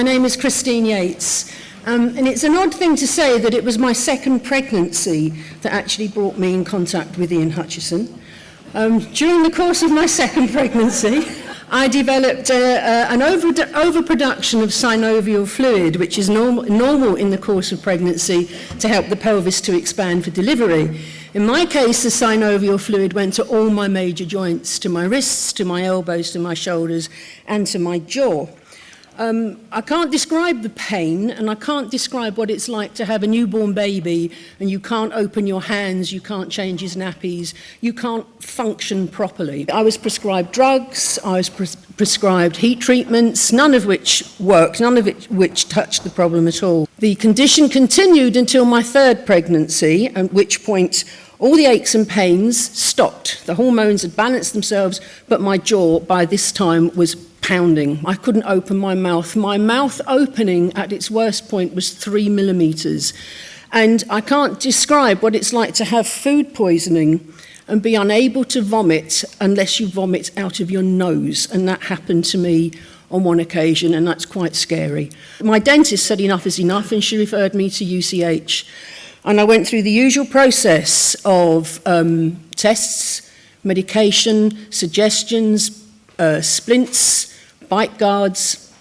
name is Christine Yates, and it's an odd thing to say that it was my second pregnancy that actually brought me in contact with Ian Hutchison. During the course of my second pregnancy, I developed an overproduction of synovial fluid, which is normal in the course of pregnancy to help the pelvis to expand for delivery. In my case, the synovial fluid went to all my major joints, to my wrists, to my elbows, to my shoulders, and to my jaw. I can't describe the pain, and I can't describe what it's like to have a newborn baby and you can't open your hands, you can't change his nappies, you can't function properly. I was prescribed drugs, I was prescribed heat treatments, none of which worked, none of which touched the problem at all. The condition continued until my third pregnancy, at which point all the aches and pains stopped. The hormones had balanced themselves, but my jaw by this time was pounding. I couldn't open my mouth. My mouth opening at its worst point was 3 millimeters. And I can't describe what it's like to have food poisoning and be unable to vomit unless you vomit out of your nose. And that happened to me on one occasion, and that's quite scary. My dentist said enough is enough, and she referred me to UCH. And I went through the usual process of tests, medication, suggestions, splints, bite guards.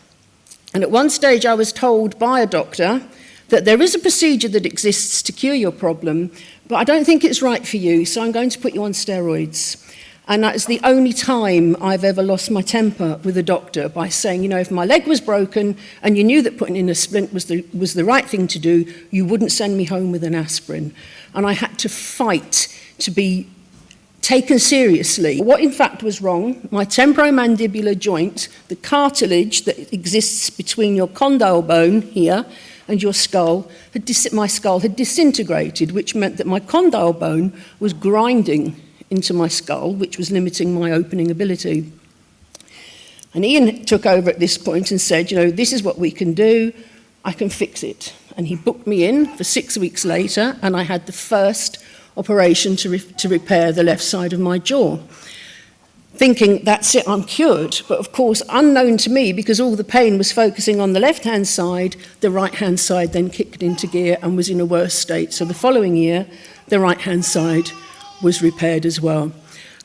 And at one stage I was told by a doctor that there is a procedure that exists to cure your problem, but I don't think it's right for you, so I'm going to put you on steroids. And that is the only time I've ever lost my temper with a doctor, by saying, you know, if my leg was broken and you knew that putting in a splint was the right thing to do, you wouldn't send me home with an aspirin. And I had to fight to be taken seriously. What in fact was wrong, my temporomandibular joint, the cartilage that exists between your condyle bone here and your skull, my skull had disintegrated, which meant that my condyle bone was grinding into my skull, which was limiting my opening ability. And Ian took over at this point and said, you know, this is what we can do, I can fix it. And he booked me in for 6 weeks later, and I had the first operation to repair the left side of my jaw, thinking that's it, I'm cured. But of course, unknown to me, because all the pain was focusing on the left-hand side, the right-hand side then kicked into gear and was in a worse state. So the following year, the right-hand side was repaired as well.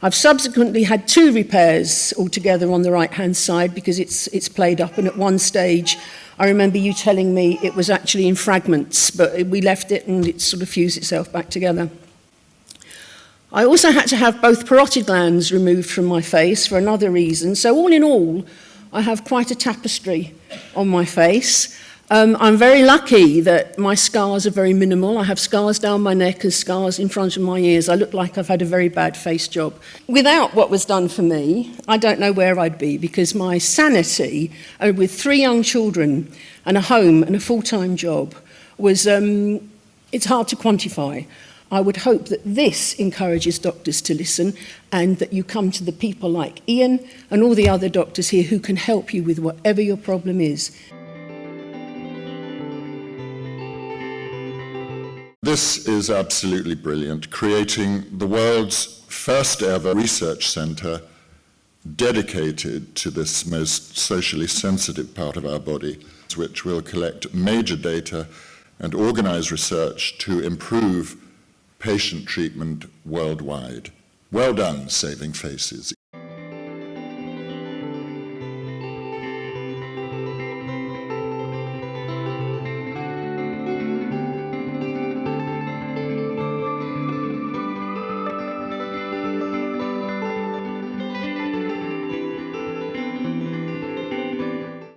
I've subsequently had 2 repairs altogether on the right-hand side because it's played up, and at one stage I remember you telling me it was actually in fragments, but we left it and it sort of fused itself back together. I also had to have both parotid glands removed from my face for another reason, so all in all I have quite a tapestry on my face. I'm very lucky that my scars are very minimal. I have scars down my neck and scars in front of my ears. I look like I've had a very bad face job. Without what was done for me, I don't know where I'd be, because my sanity, with 3 young children and a home and a full-time job, was, it's hard to quantify. I would hope that this encourages doctors to listen, and that you come to the people like Ian and all the other doctors here who can help you with whatever your problem is. This is absolutely brilliant, creating the world's first ever research centre dedicated to this most socially sensitive part of our body, which will collect major data and organise research to improve patient treatment worldwide. Well done, Saving Faces.